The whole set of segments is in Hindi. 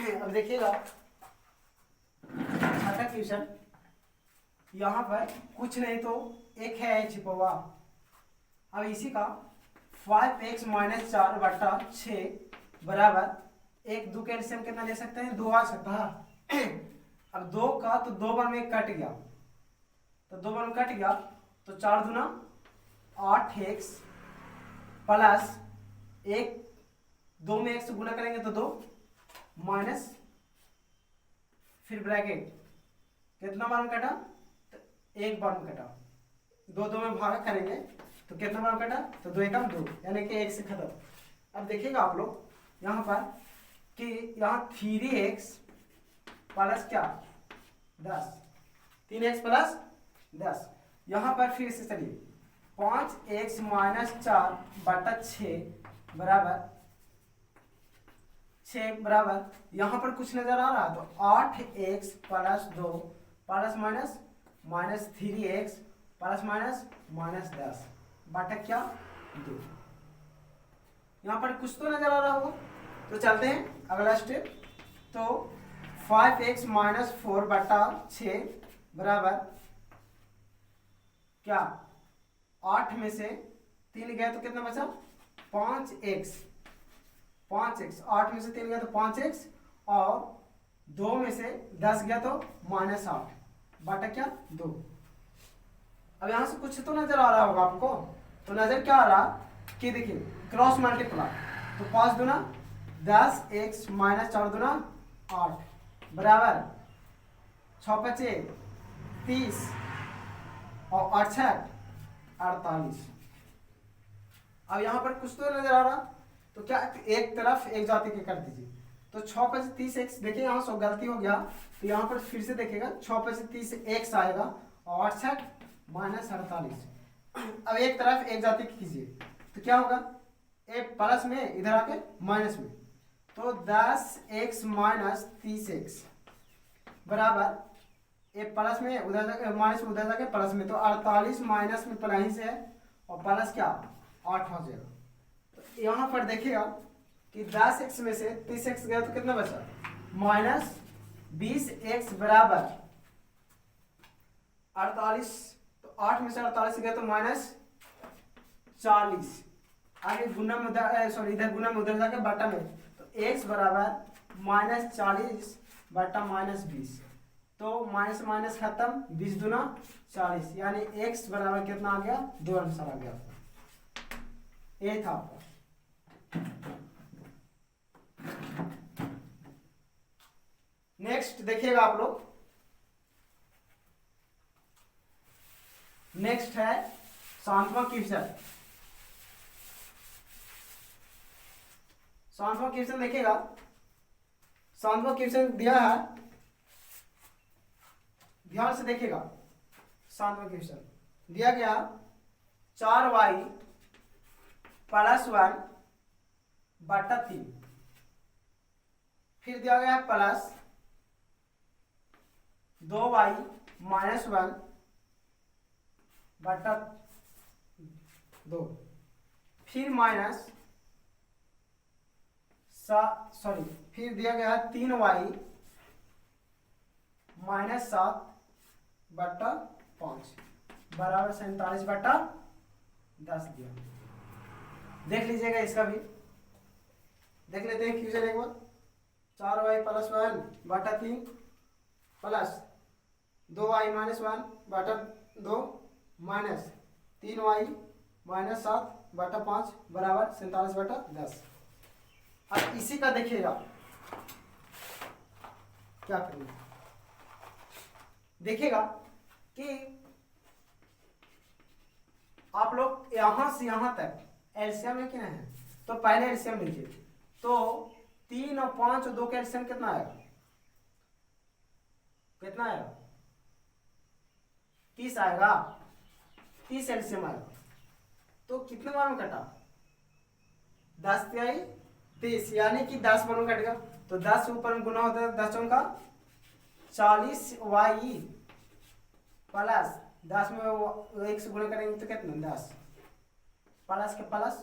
अब देखिएगा छठा क्वेश्चन, यहाँ पर कुछ नहीं तो एक है छिपा हुआ। अब इसी का 5x - 4 बटा 6 बराबर एक दो का एलसीएम कितना ले सकते हैं? 2 आ सकता है। अब 2 का तो 2 बार में कट गया, तो 2 बार में कट गया तो 4 दूना 8x प्लस एक, 2 में 1 से गुना करेंगे तो 2 माइनस फिर ब्रैकेट, कितना बार में कटा? तो एक बार में कटा। 2 2 में भाग करेंगे तो कितना बार में कटा? तो 2 एकम 2, यानी कि 1 से खत्म। अब देखिएगा आप लोग यहाँ पर कि यहाँ 3x प्लस क्या 10, 3x प्लस 10। यहाँ पर फिर से चलिए 5x - 4 बटा 6 बराबर 6 बराबर यहाँ पर कुछ नजर आ रहा, तो 8x plus 2 plus minus minus 3x plus minus minus 10 बटा क्या 2। यहाँ पर कुछ तो नजर आ रहा होगा, तो चलते हैं अगला स्टेप। तो 5x - 4 बटा 6 बराबर क्या 8 में से 3 गया तो कितना बचा? 5x, 8 में से 3 गया तो 5x, और 2 में से 10 गया तो -8 बटा क्या 2। अब यहां से कुछ तो नजर आ रहा होगा आपको, तो नजर क्या आ रहा कि देखिए क्रॉस मल्टीप्लाई, तो 5 दूना 10x - 4 दूना 8 बराबर 6 5 30 और 8 6 48। अब यहां पर कुछ तो नजर आ रहा, तो क्या एक तरफ एक जाति के कर दीजिए, तो 6 5 30 x, देखिए यहाँ सो गलती हो गया, तो यहाँ पर फिर से देखिएगा 6 5 30 x आएगा और 8 6 -48। अब एक तरफ एक जाति कीजिए तो क्या होगा? एक प्लस में इधर आके माइनस में, तो 10x - 30x बराबर एक प्लस में उधर जाके माइनस में, उधर जाके प्लस में, तो 48 माइनस में प्लस है और प्लस क्या 8 हो जाएगा। तो यहाँ पर देखिएगा कि 10x में से 30x गया तो कितना बचा? -20x बराबर 48, तो 8 में से 48 गया तो -40, आगे गुना में उधर सॉरी इधर गुना में उधर जाके बटा में, तो x बराबर -40 बटा -20, तो माइनस माइनस खत्म, 20 दूना 40, यानी x बराबर कितना आ गया? 2 आंसर आ गया आपका, ये था आपका। नेक्स्ट देखिएगा आप लोग, नेक्स्ट है 7वां क्वेश्चन। 7वां क्वेश्चन देखिएगा, 7वां क्वेश्चन दिया है, ध्यान से देखिएगा। 7वां क्वेश्चन दिया गया 4y प्लस 1 बटा 3, फिर दिया गया प्लस 2y - 1 बटा 2, फिर माइनस सॉरी फिर दिया गया 3y - 7 बटा 5 बराबर 47 बटा 10 दिया। देख लीजिएगा, इसका भी देख लेते हैं क्वेश्चन एक बार। 4y प्लस 1 बटा 3 प्लस 2y - 1 बटा 2 माइनस 3y - 7 बटा 5 बराबर 47 बटा 10। अब इसी का देखिएगा क्या करेंगे, देखिएगा कि आप लोग यहां से यहां तक एलसीएम है कि नहीं है, तो पहले एलसीएम लीजिए, तो 3 और 5 और 2 का एलसीएम कितना आएगा? कितना आएगा? 30 आएगा, 30 एलसीएम आएगा, तो कितने बार में कटा? 10 तिहाई 30, यानी कि 10 बार में कटेगा, तो 10 ऊपर में गुना होता है 10 चौका 40y प्लस 10 में 1 से गुना करेंगे तो कितना 10 प्लस के प्लस।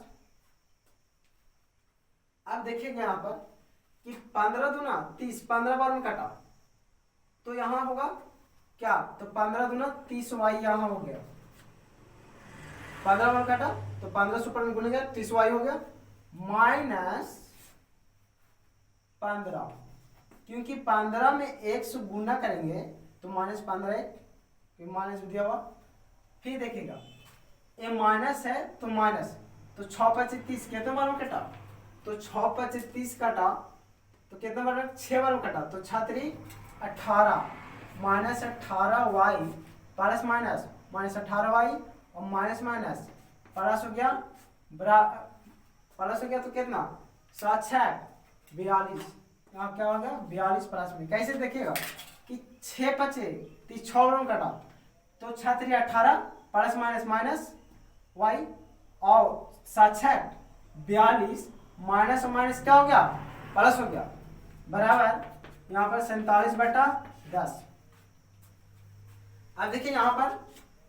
अब देखिएगा यहाँ पर कि 15 दूना 30, 15 बार में कटा तो यहाँ होगा क्या, तो 15 दूना 30 वाई यहाँ हो गया, 15 बार काटा तो 15 से ऊपर में गुना गया 30 वाई हो गया, माइनस 15, क्योंकि 15 में 1 से गुना करेंगे तो माइनस 15 एक माइनस दिया हुआ। फिर देखिएगा ये माइनस है तो माइनस, तो 6 5 30 कितने बार में कटा, तो 6 5 30 काटा तो कितने बार में, 6 बार में कटा, तो 6 18 minus 18 y plus minus minus 18 y और माइनस माइनस प्लस हो गया प्लस हो गया तो कितना 7 6 42, यहाँ क्या हो गया 42 प्लस में। कैसे देखिएगा कि 6 5 30 6 बार में कटा तो 6 18 प्लस माइनस माइनस वाई और 7 6 42 माइनस और माइनस क्या हो गया प्लस हो गया, बराबर यहाँ पर 47/10। अब देखिए यहाँ पर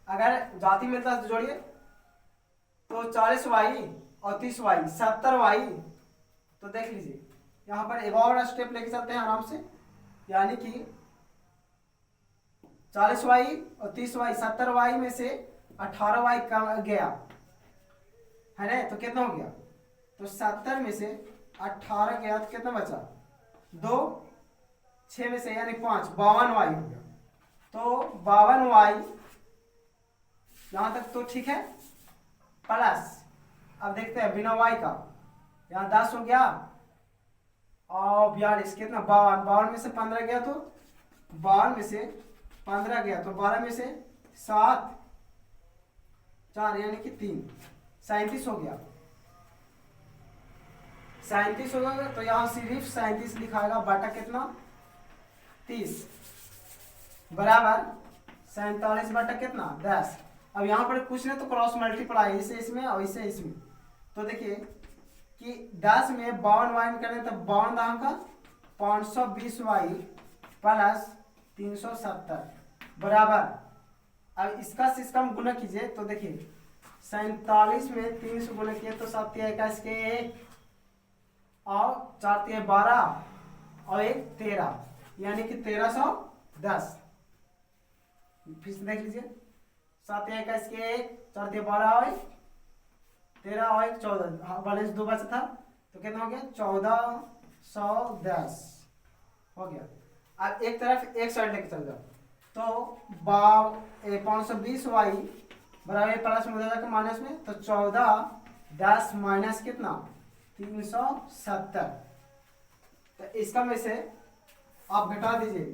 अगर जाति मिलता है तो जोड़िए, तो 40 वाई और 30 वाई 70 वाई, तो देख लीजिए यहाँ पर एक और स्टेप लेके चलते हैं आराम से, यानी कि 40 वाई और 30 वाई 70 वाई में से 18 वाई कम गया है ना, तो कितना हो गया, तो 70 में से 18 गया तो कितना बचा 2, 6 में से यानी 5 52 वाई हो गया, तो 52 वाई यहां तक तो ठीक है, प्लस अब देखते हैं बिना वाई का, यहाँ 10 हो गया और 42 कितना 52, 52 में से 15 गया तो 52 में से 15 गया तो 12 में से 7 4 यानी कि 3 37 हो गया, 37 हो गया, तो यहाँ सिर्फ 37 लिखाएगा बटा कितना 30 बराबर 47 बटा कितना 10। अब यहाँ पर कुछ नहीं तो क्रॉस मल्टीप्लाई इसे इसमें और इसे इसमें, तो देखिए कि 10 में 52 वाई में करें तो 52 दाम का 520 वाई प्लस 370 बराबर, अब इसका सिस्टम गुना कीजिए तो देखिए 47 में 3 से गुना किए तो 7 21 के 1 और 4 12 और 1 13 यानी कि 1310। फिर से देख लीजिए 7 21 के 1 4 12 और 13 और 1 14, बैलेंस 2 बचा था तो कितना हो गया 1410 हो गया। अब एक तरफ एक साइड लेके चल जाओ तो 520 वाई बराबर प्लस में हो जाएगा माइनस में, तो 14 10 माइनस कितना 370, तो इसका में से आप घटा दीजिए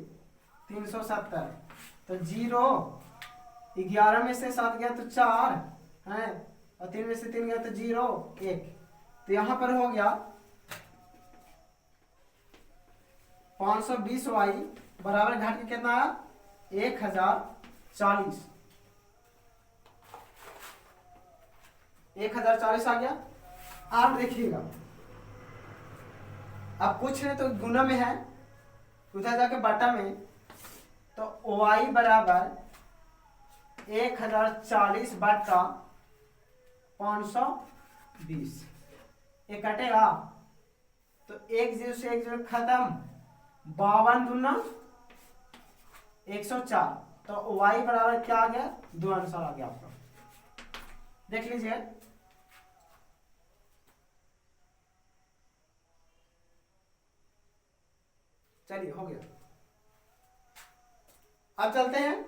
370, तो 0 11 में से 7 गया तो 4 है और 3 में से 3 गया तो 0 1, तो यहां पर हो गया 520 वाई बराबर घट के कितना आया 1040, 1040 आ गया। आप देखिएगा अब कुछ नहीं तो गुना में है उधर जाके बटा में, तो y बराबर 1040 बटा 520, ये कटेगा तो 1 0 से 1 0 खत्म, 52 दूना 104, तो y बराबर क्या आ गया 2 आंसर आ गया आपका, देख लीजिए। चलिए हो गया। अब चलते हैं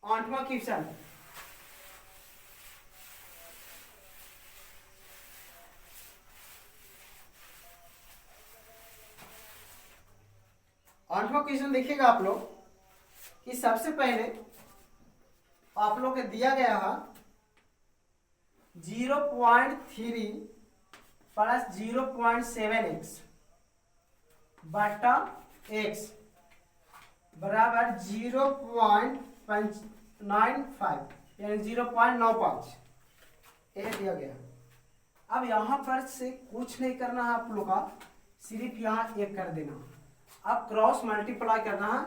8वां क्वेश्चन। आठवां क्वेश्चन देखिएगा आप लोग कि सबसे पहले आप लोग को दिया गया है 0.3 प्लस 0.7x बटा x बराबर 0.95 यानी 0.95 ये दिया गया। अब यहाँ पर से कुछ नहीं करना है आप लोग का, सिर्फ यहाँ एक कर देना। अब क्रॉस मल्टीप्लाई करना है,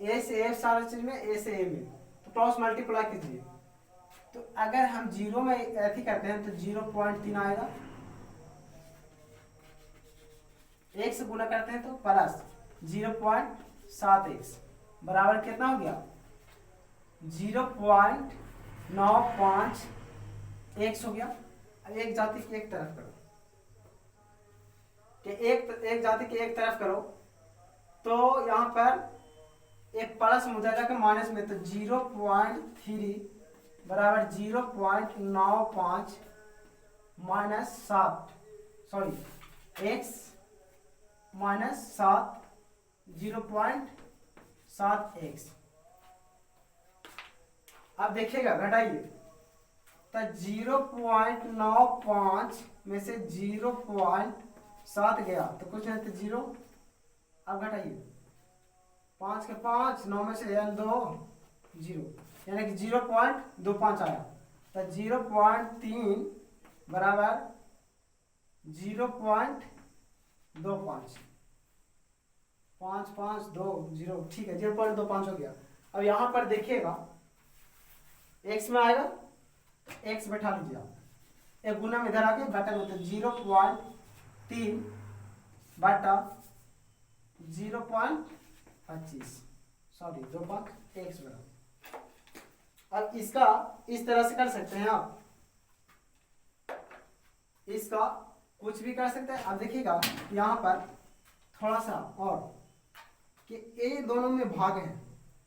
ए से ए सारा चीज में, ए से ए में, तो क्रॉस मल्टीप्लाई कीजिए। तो अगर हम 0 में ऐसी करते हैं तो 0.3 आएगा, एक से गुना करते हैं तो प्लस 0.7x बराबर कितना हो गया 0.95 x हो गया। अब एक जाति की एक तरफ करो कि एक जाति की एक तरफ करो तो यहाँ पर एक प्लस में हो जाएगा माइनस में, तो 0.3 बराबर 0.95 minus 7 sorry x minus 7 0.7x। अब देखिएगा घटाइए तो 0.95 में से 0.7 गया तो कुछ नहीं तो 0। अब घटाइए 5 के 5 9 में से 2 0 यानी कि 0.25 आया तो 0.3 बराबर 0.25 5 5 2 0 ठीक है 0.25 हो गया। अब यहां पर देखिएगा x में आएगा x बैठा लीजिए आप, एक गुना में इधर आके घटा में तो 0.3 बटा 0.25 सॉरी 2.x बराबर। अब इसका इस तरह से कर सकते हैं आप, इसका कुछ भी कर सकते हैं। अब देखिएगा यहाँ पर थोड़ा सा और कि ये दोनों में भाग है,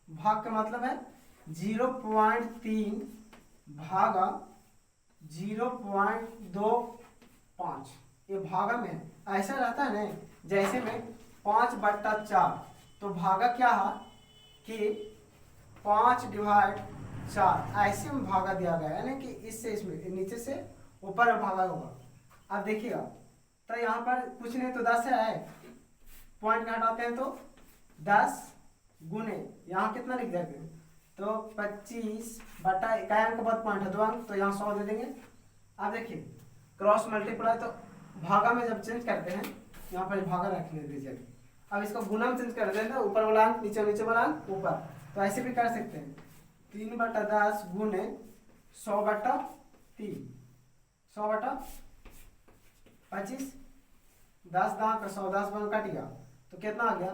भाग का मतलब है 0.3 भागा 0.25 ये भागा में है। ऐसा रहता है ना जैसे में 5/4 तो भागा क्या है कि 5/4 ऐसे में भागा दिया गया है ना कि इससे इसमें नीचे से ऊपर में भागा होगा। अब देखिएगा तो यहाँ पर कुछ नहीं तो 10 है, पॉइंट हटाते हैं तो 10 गुने यहाँ कितना लिख देंगे तो 25 बटा इकाई अंक बाद पॉइंट है 2 अंक तो यहाँ 100 दे देंगे। अब देखिए क्रॉस मल्टीप्लाई तो भागा में जब चेंज करते हैं यहाँ पर भागा रखने दीजिए। अब इसको गुना में चेंज कर देते हैं ऊपर वाला अंक नीचे नीचे वाला अंक ऊपर, तो ऐसे भी कर सकते हैं 3/10 गुने 100/3 100/25 10 दां का 100 10 बन कट गया तो कितना आ गया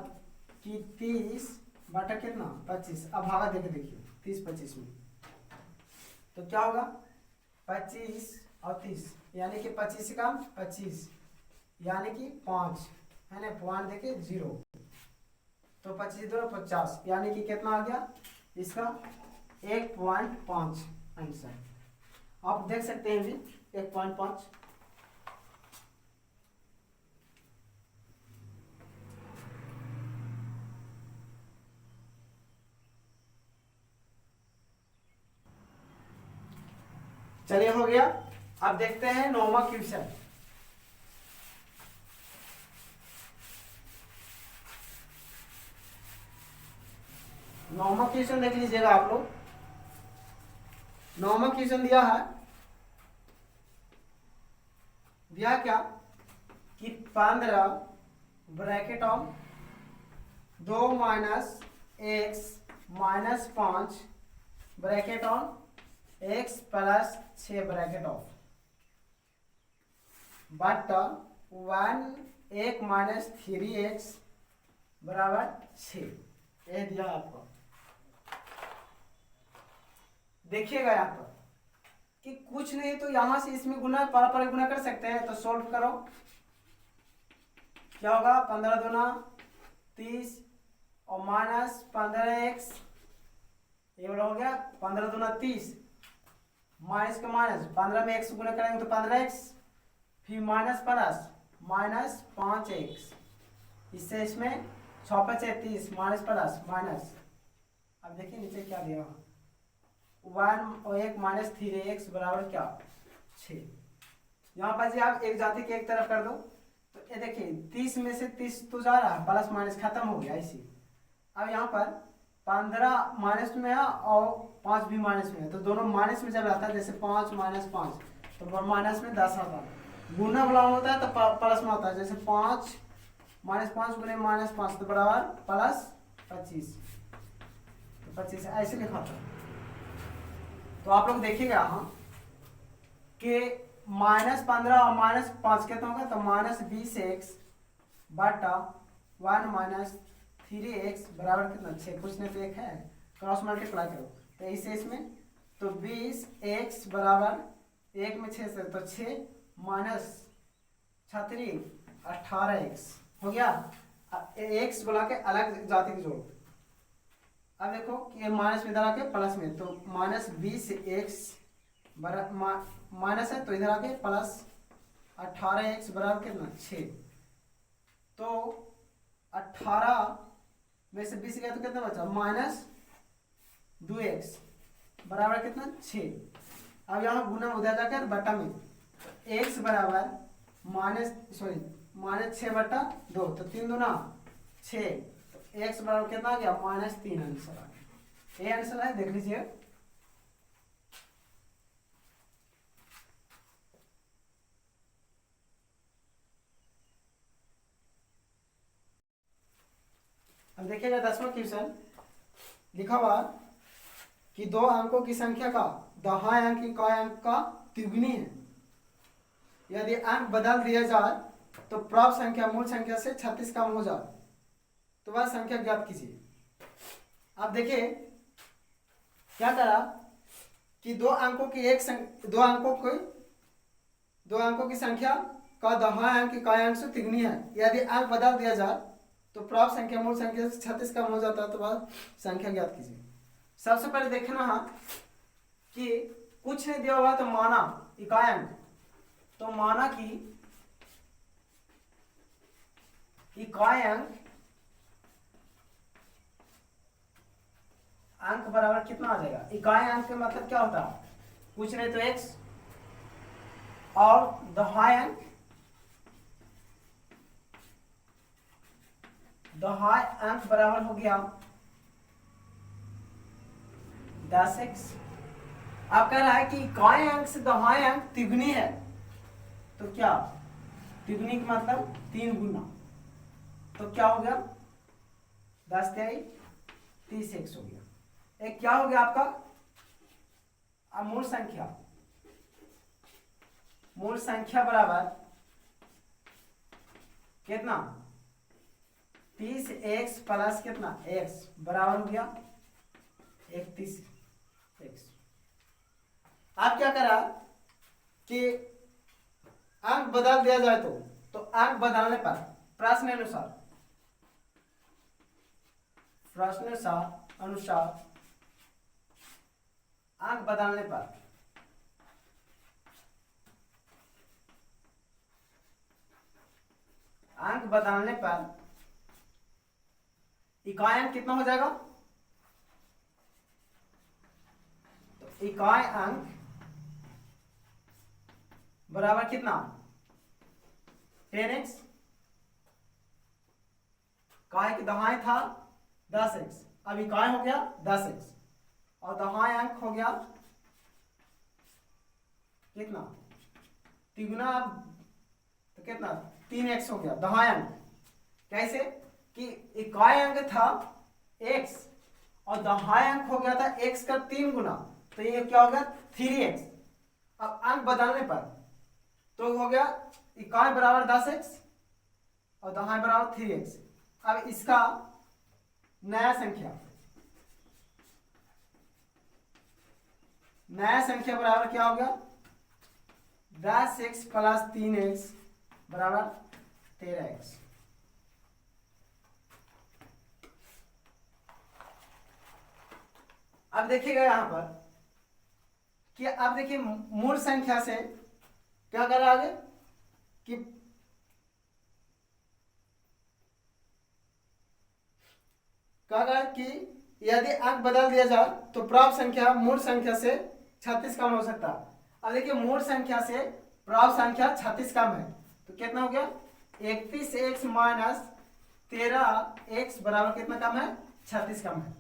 कि 30 बटा कितना 25। अब भागा देके देखिए 30-25 में तो क्या होगा 25 और 30 यानी कि 25 से कम 25 यानी कि 5 है ना, पॉइंट देके 0 तो 25 2 50 यानी कि कितना आ गया इसका 1.5 आंसर। आप देख सकते हैं भी 1.5। चलिए हो गया। अब देखते हैं 9वां क्वेश्चन। नौवां क्वेश्चन देख लीजिएगा आप लोग। 9वां क्वेश्चन दिया है, दिया क्या कि 15 bracket of 2 minus x minus 5 bracket on x plus 6 bracket of but 1 minus 3x बराबर 6 ये दिया आपको। देखिएगा यहाँ पर कि कुछ नहीं तो यहां से इसमें गुना पर गुना कर सकते हैं तो सोल्व करो क्या होगा 15 दूना 30 और माइनस 15x ये वाला हो गया 15 दूना 30 माइनस का माइनस 15 में x गुना करेंगे तो 15x फिर माइनस प्लस माइनस 5x इससे इसमें 6×5 माइनस प्लस माइनस। अब देखिए नीचे क्या दिया 1 और 1 माइनस 3x बराबर क्या 6। यहाँ पर जी आप एक जाति के एक तरफ कर दो तो ये देखिए 30 में से 30 तो जा रहा है प्लस माइनस खत्म हो गया इसी। अब यहाँ पर 15 माइनस में है और 5 भी माइनस में है तो दोनों माइनस में जब रहता है जैसे 5 माइनस 5 तो माइनस में 10 आता है। गुना वाला होता है तो प्लस में होता है जैसे 5 माइनस 5 गुने माइनस 5 तो बराबर प्लस 25 तो 25 ऐसे लिखा था। तो आप लोग देखिएगा यहाँ कि -15 और -5 कितना होगा तो -20x बटा 1 माइनस 3x बराबर कितना 6, कुछ नहीं तो एक है, क्रॉस मल्टीप्लाई करो तो इसे इसमें, तो 20x बराबर 1 में 6 से, तो 6 माइनस 36 18x हो गया। x बुला के अलग जाति की जोड़। अब देखो कि ये माइनस में इधर आके प्लस में, तो माइनस 20x माइनस है तो इधर आके प्लस 18x बराबर कितना 6, तो 18 में से 20 गया तो कितना बचा माइनस 2x बराबर कितना 6। अब यहाँ गुना उधर जाकर बटा में, x बराबर माइनस 6 बटा 2, तो 3 दूना 6, तो x बराबर कितना आ गया -3 आंसर आ गया। ये आंसर है, देख लीजिए। अब देखिएगा 10वां क्वेश्चन लिखा हुआ कि दो अंकों की संख्या का दाहिने अंक इकाई अंक का तिगुनी है। यदि अंक बदल दिया जाए तो प्राप्त संख्या मूल संख्या से 36 कम हो जाए तो वह संख्या ज्ञात कीजिए। अब देखिए क्या करा कि दो अंकों की संख्या का दाहिने अंक इकाई अंक से तिगुनी है। यदि अंक बदल दिया जाए तो प्राप्त संख्या मूल संख्या से 36 कम हो जाता है तो वह संख्या ज्ञात कीजिए। सबसे पहले देखना है कि कुछ नहीं दिया हुआ तो माना इकाई अंक, तो माना कि इकाई अंक बराबर कितना आ जाएगा। इकाई अंक का मतलब क्या होता है, कुछ नहीं तो x और दहाई अंक बराबर हो गया 10x। आप कह रहा है कि इकाई अंक से दहाई अंक तिगुनी है, तो क्या तिगुनी का मतलब 3 गुना, तो क्या हो गया 10 × 30x हो गया। एक क्या हो गया आपका मूल संख्या बराबर कितना 30x प्लस कितना x बराबर हो गया 31x। आप क्या करा कि अंक बदल दिया जाए तो अंक बदलने पर प्रश्न अनुसार अंक बदलने पर इकाई अंक कितना हो जाएगा, तो इकाई अंक बराबर कितना 10x, इकाई की दहाई था 10x, अब इकाई हो गया 10x और दहाई अंक हो गया कितना तिगुना, तो कितना 3x हो गया दहाई अंक। कैसे कि इकाई अंक था x और दहाई अंक हो गया था x का 3 गुना, तो ये क्या हो गया 3x। अब अंक बदलने पर तो हो गया इकाई बराबर 10x और दहाई बराबर 3x। अब इसका नया संख्या बराबर क्या हो गया 10x प्लस 3x बराबर 13x। अब देखिएगा यहां पर कि आप देखिए मूल संख्या से क्या कर आगे कि कि यदि अंक बदल दिया जाए तो प्राप्त संख्या मूल संख्या से 36 कम हो सकता है। अब देखिए मूल संख्या से प्राप्त संख्या 36 कम है तो कितना हो गया 31x माइनस 13x बराबर कितना कम है 36 कम है।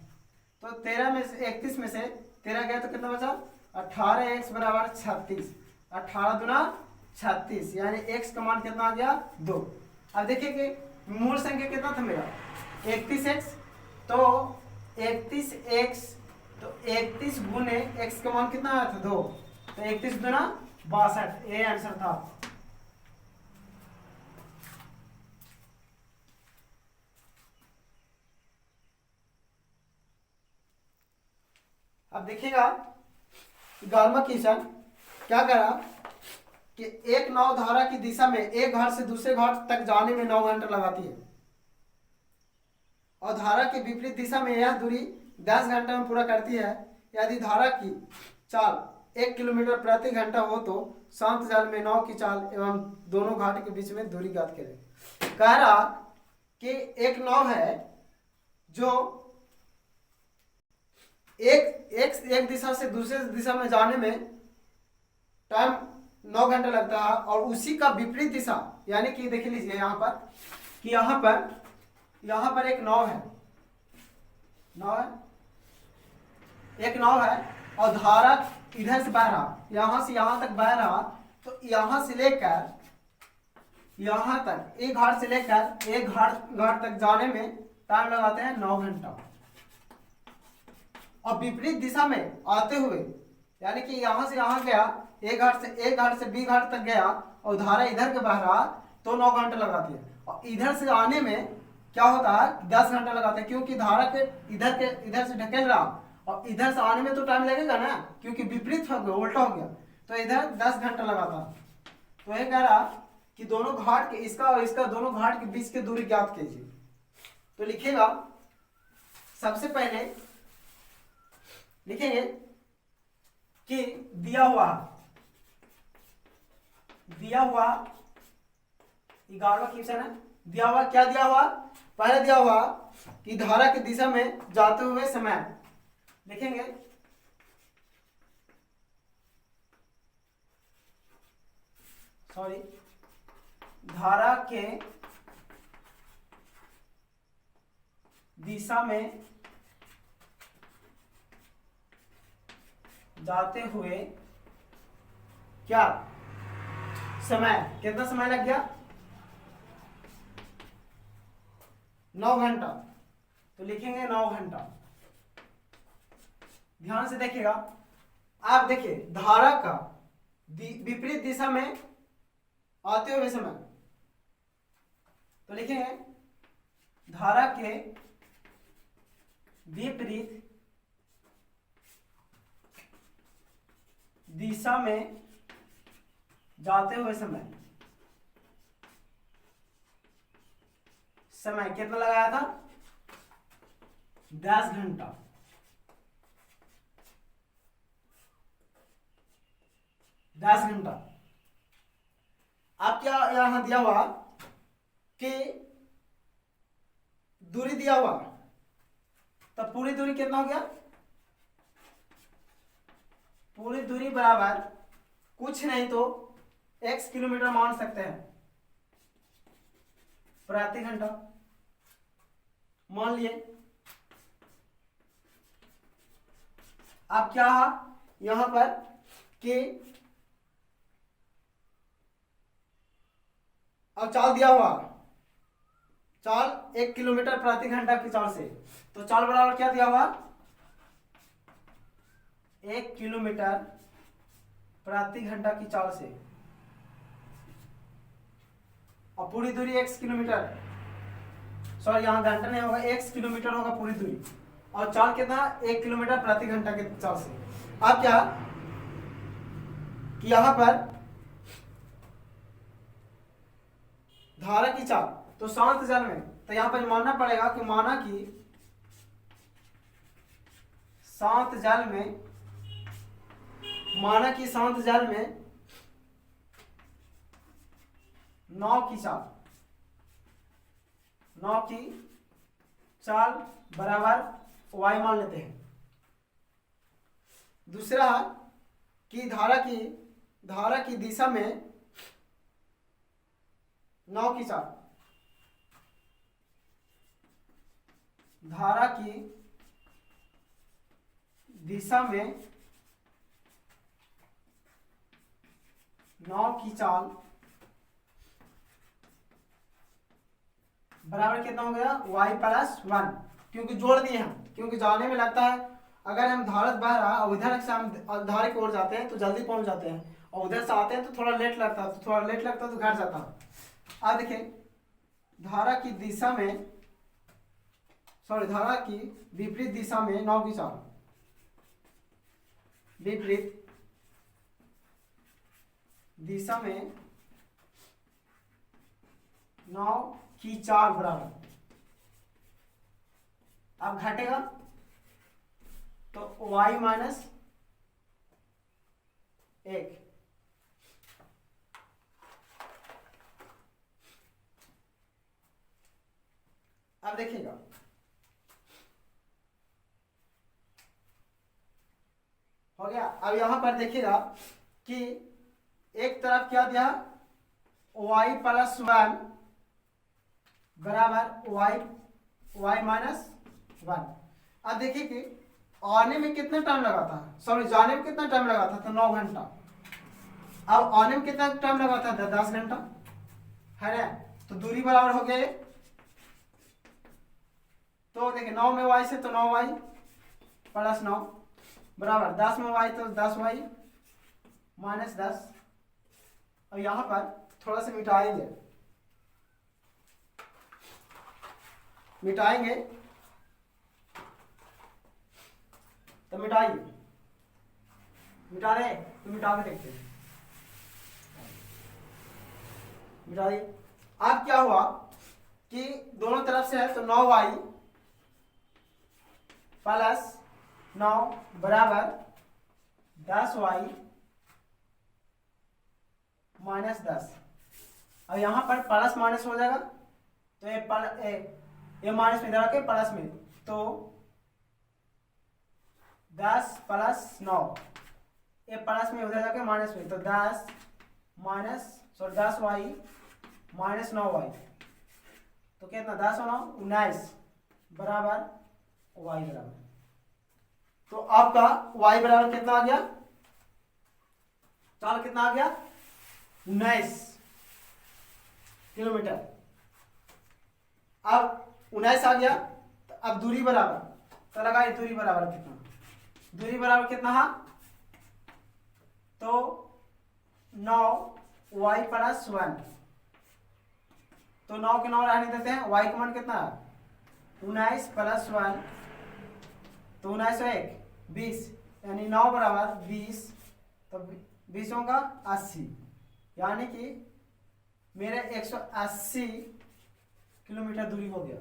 तो 13 में से 31 में से 13 गया तो कितना बचा 18x बराबर 36, 18 दूना 36 यानी x का मान कितना आ गया 2। अब देखिए कि मूल संख्या कितना था मेरा 31x, तो 31x तो 31 गुने x का मान कितना आया था 2, तो 31 दूना 62, ये आंसर था। अब देखिएगा गालमा किशन क्या करा कि एक नाव धारा की दिशा में एक घाट से दूसरे घाट तक जाने में 9 घंटा लगाती है और धारा के विपरीत दिशा में यह दूरी 10 घंटे में पूरा करती है। यदि धारा की चाल 1 किलोमीटर प्रति घंटा हो तो शांत जल में नाव की चाल एवं दोनों घाट के बीच में दूरी ज्ञात करें। कह रहा कि एक नाव है जो एक दिशा से दूसरे दिशा में जाने में टाइम 9 घंटे लगता है और उसी का विपरीत दिशा यानी कि देख लीजिए यहाँ पर कि यहाँ पर एक नाव है, एक नाव है और धारा इधर से बह रहा, यहाँ से यहाँ तक बह रहा, तो यहाँ से लेकर यहाँ तक एक घाट से लेकर एक घाट तक जाने में टाइम लगाते हैं 9 घंटा। और विपरीत दिशा में आते हुए यानी कि यहाँ से यहाँ गया, एक घाट से बी घाट तक गया और धारा इधर के बह रहा तो 9 घंटे लगाती है। और इधर से आने में क्या होता है 10 घंटा लगाते हैं, क्योंकि धारा के इधर से ढकेल रहा और इधर से आने में तो टाइम लगेगा ना, क्योंकि विपरीत हो गया, उल्टा हो गया, तो इधर 10 घंटा लगाता। तो ये कह रहा कि दोनों घाट के इसका और इसका दोनों घाट के बीच की दूरी ज्ञात कीजिए। तो लिखेगा सबसे पहले लिखेंगे कि दिया हुआ 11वां क्वेश्चन है। दिया हुआ क्या दिया हुआ, पहले दिया हुआ कि धारा की दिशा में जाते हुए समय लिखेंगे धारा के दिशा में जाते हुए क्या समय, कितना समय लग गया 9 घंटा। तो लिखेंगे 9 घंटा। ध्यान से देखिएगा, आप देखिए धारा का विपरीत दिशा में आते हुए समय, तो लिखेंगे धारा के विपरीत दिशा में जाते हुए समय कितना लगाया था 10 घंटा। 10 घंटा। अब क्या यहां दिया हुआ कि दूरी दिया हुआ, तब पूरी दूरी कितना हो गया, पूरी दूरी बराबर कुछ नहीं तो x किलोमीटर मान सकते हैं प्रति घंटा मान लिए। अब क्या यहां पर कि अब चाल दिया हुआ, चाल 1 किलोमीटर प्रति घंटा की चाल से, तो चाल बराबर क्या दिया हुआ 1 किलोमीटर प्रति घंटा की चाल से, और पूरी दूरी x किलोमीटर, सॉरी यहाँ घंटा नहीं होगा, x किलोमीटर होगा पूरी दूरी, और चाल कितना 1 किलोमीटर प्रति घंटा के चाल से। अब क्या कि यहां पर धारा की चाल, तो शांत जल में, तो यहां पर मानना पड़ेगा कि माना कि शांत जल में, माना कि शांत जल में नाव की चाल बराबर y मान लेते हैं। दूसरा कि धारा की दिशा में नाव की चाल, धारा की दिशा में नाव की चाल बराबर कितना हो गया y+1, क्योंकि जोड़ दिए हम, क्योंकि जाने में लगता है, अगर हम धारा बह रहा और उधर से हम धारा की ओर जाते हैं तो जल्दी पहुंच जाते हैं, और उधर से आते हैं तो थोड़ा लेट लगता है, तो घर जाता है। अब देखिए धारा की दिशा में, सॉरी धारा की विपरीत दिशा में नाव की चाल, विपरीत दिशा में 9 की 4 बराबर। अब घटेगा तो y माइनस 1। अब देखिएगा हो गया। अब यहां पर देखिएगा कि एक तरफ क्या दिया, y प्लस 1 बराबर y माइनस 1। अब देखिए कि आने में कितना टाइम लगा था, सॉरी जाने में कितना टाइम लगा था, तो 9 घंटा। अब आने में कितना टाइम लगा था, 10 घंटा, है ना। तो दूरी बराबर हो गए, तो देखिए 9 में y से तो 9y प्लस 9 बराबर 10 में y तो 10y माइनस 10। और यहां पर थोड़ा सा मिटाएंगे तो मिटाइए, मिटा रहे तो मिटा के देखते हैं, मिटाइए। अब क्या हुआ कि दोनों तरफ से है तो 9y प्लस 9 बराबर 10y माइनस 10। अब यहां पर प्लस माइनस हो जाएगा, तो ये माइनस में इधर आके प्लस में, तो 10 प्लस 9, ये प्लस में उधर जाके माइनस में, तो 10 माइनस 10y माइनस 9y, तो कितना 10 और 9 19 बराबर y बराबर। तो आपका y बराबर कितना आ गया, चाल कितना आ गया 19 किलोमीटर। अब 19 आ गया, तो अब दूरी बराबर, तो लगाइए दूरी बराबर कितना, दूरी बराबर कितना है, तो 9y प्लस 1, तो 9 के 9 रहने देते हैं, y का मान कितना है 19 प्लस 1, तो 19 और 1 20, यानी 9 बराबर 20, तो 20 का 80, यानी कि मेरे 180 किलोमीटर दूरी हो गया।